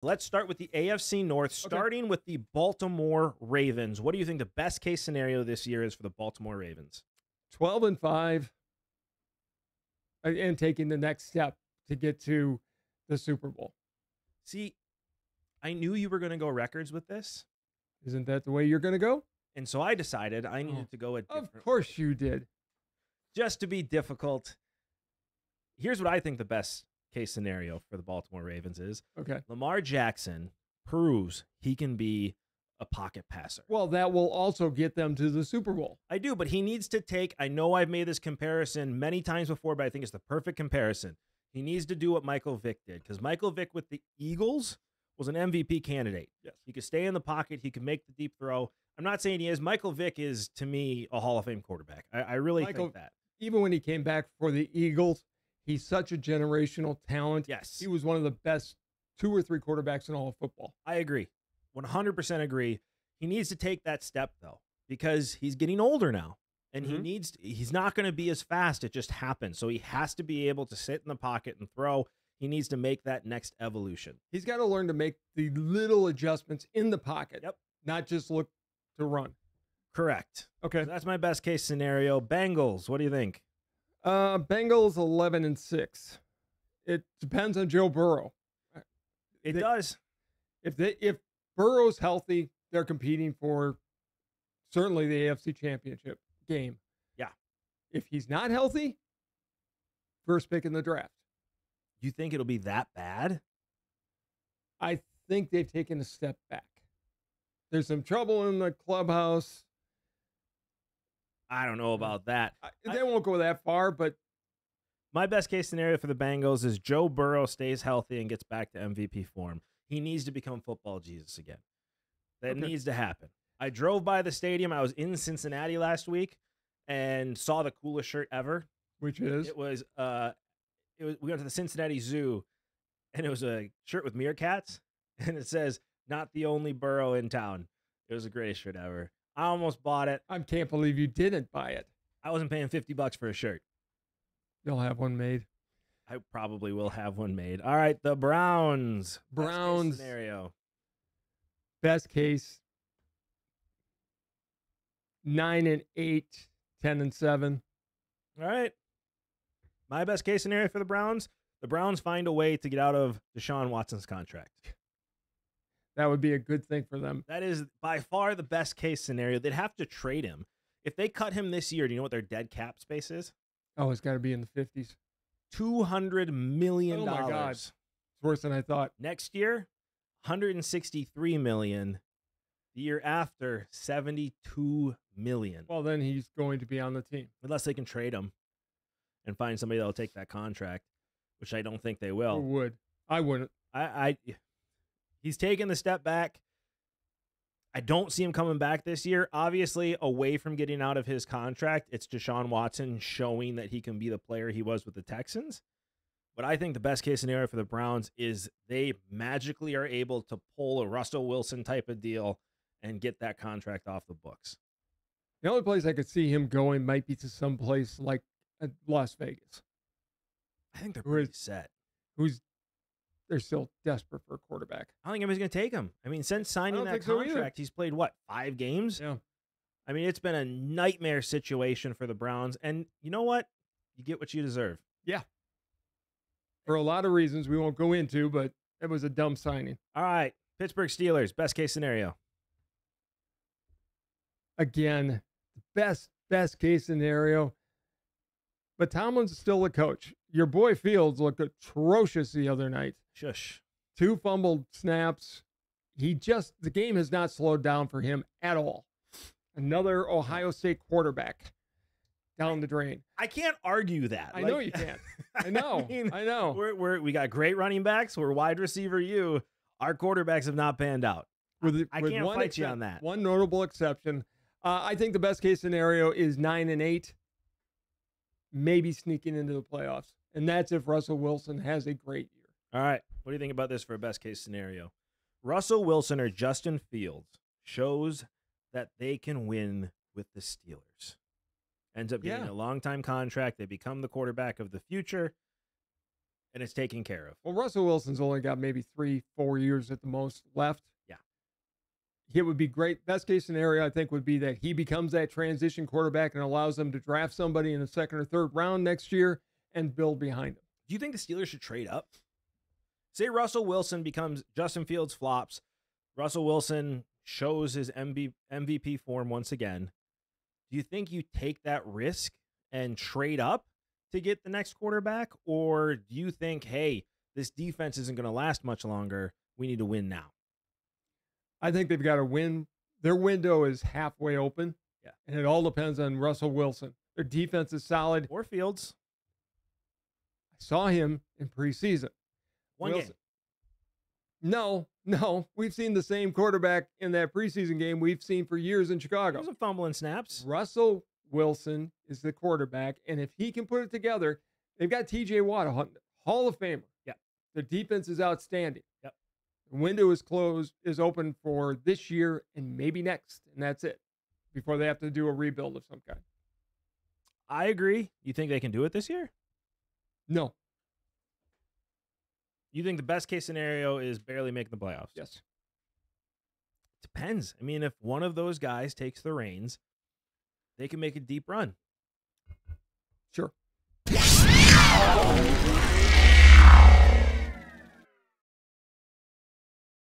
Let's start with the AFC North, starting with the Baltimore Ravens. What do you think the best case scenario this year is for the Baltimore Ravens? 12-5, and taking the next step to get to the Super Bowl. See, I knew you were going to go records with this. Isn't that the way you're going to go? And so I decided I needed to go a different Of course you did. Just to be difficult. Here's what I think the best case scenario for the Baltimore Ravens is. Okay. Lamar Jackson proves he can be a pocket passer. Well, that will also get them to the Super Bowl. I do, but he needs to take, I know I've made this comparison many times before, but I think it's the perfect comparison. He needs to do what Michael Vick did, because Michael Vick with the Eagles was an MVP candidate. Yes. He could stay in the pocket. He could make the deep throw. I'm not saying he is. Michael Vick is, to me, a Hall of Fame quarterback. I really think that. Even when he came back for the Eagles, he's such a generational talent. Yes. He was one of the best 2 or 3 quarterbacks in all of football. I agree. 100% agree. He needs to take that step, though, because he's getting older now. And he's not going to be as fast. It just happens. So he has to be able to sit in the pocket and throw. He needs to make that next evolution. He's got to learn to make the little adjustments in the pocket. Yep. Not just look to run. Correct. Okay. So that's my best case scenario. Bengals, what do you think? Bengals 11-6. It depends on Joe Burrow. It does. If Burrow's healthy, they're competing for certainly the AFC Championship game. Yeah. If he's not healthy, first pick in the draft. You think it'll be that bad? I think they've taken a step back. There's some trouble in the clubhouse. I don't know about that. They won't go that far, but my best case scenario for the Bengals is Joe Burrow stays healthy and gets back to MVP form. He needs to become football Jesus again. That needs to happen. I drove by the stadium. I was in Cincinnati last week and saw the coolest shirt ever. Which is? It was we went to the Cincinnati Zoo, and it was a shirt with meerkats, and it says, "Not the only Burrow in town." It was the greatest shirt ever. I almost bought it. I can't believe you didn't buy it. I wasn't paying $50 for a shirt. You'll have one made. I probably will have one made. All right, the Browns. Browns best case scenario. Best case 9-8, 10-7. All right. My best case scenario for the Browns find a way to get out of Deshaun Watson's contract. That would be a good thing for them. That is by far the best case scenario. They'd have to trade him. If they cut him this year, do you know what their dead cap space is? Oh, it's got to be in the 50s. $200 million. Oh, my God. It's worse than I thought. Next year, $163 million. The year after, $72 million. Well, then he's going to be on the team. Unless they can trade him and find somebody that will take that contract, which I don't think they will. Who would? I wouldn't. He's taken the step back. I don't see him coming back this year. Obviously, away from getting out of his contract, it's Deshaun Watson showing that he can be the player he was with the Texans. But I think the best case scenario for the Browns is they magically are able to pull a Russell Wilson type of deal and get that contract off the books. The only place I could see him going might be to some place like Las Vegas. I think they're pretty set. They're still desperate for a quarterback. I don't think anybody's going to take him. I mean, since signing that contract, he's played, 5 games? Yeah. I mean, it's been a nightmare situation for the Browns. And you know what? You get what you deserve. Yeah. For a lot of reasons we won't go into, but it was a dumb signing. All right. Pittsburgh Steelers, best case scenario. Again, best case scenario. But Tomlin's still the coach. Your boy Fields looked atrocious the other night. Shush. 2 fumbled snaps. The game has not slowed down for him at all. Another Ohio State quarterback down the drain. I can't argue that. I know you can't. I know. I know. We got great running backs. We're wide receiver you. Our quarterbacks have not panned out. I can't fight you on that. One notable exception. I think the best case scenario is 9-8, maybe sneaking into the playoffs. And that's if Russell Wilson has a great year. All right. What do you think about this for a best case scenario? Russell Wilson or Justin Fields shows that they can win with the Steelers. Ends up getting a long-time contract. They become the quarterback of the future. and it's taken care of. Well, Russell Wilson's only got maybe 3-4 years at the most left. Yeah. It would be great. Best case scenario, I think, would be that he becomes that transition quarterback and allows them to draft somebody in the second or third round next year and build behind him. Do you think the Steelers should trade up? Say Russell Wilson becomes Justin Fields flops. Russell Wilson shows his MVP form once again. Do you think you take that risk and trade up to get the next quarterback? Or do you think, hey, this defense isn't going to last much longer. We need to win now? I think they've got to win. Their window is halfway open. Yeah. And it all depends on Russell Wilson. Their defense is solid. Or Fields. I saw him in preseason. One game. No. We've seen the same quarterback in that preseason game we've seen for years in Chicago. He was fumbling snaps. Russell Wilson is the quarterback, and if he can put it together, they've got T.J. Watt, a Hall of Famer. Yeah. The defense is outstanding. Yep. The window is open for this year and maybe next, and that's it, before they have to do a rebuild of some kind. I agree. You think they can do it this year? No. You think the best case scenario is barely making the playoffs? Yes. Depends. I mean, if one of those guys takes the reins, they can make a deep run. Sure.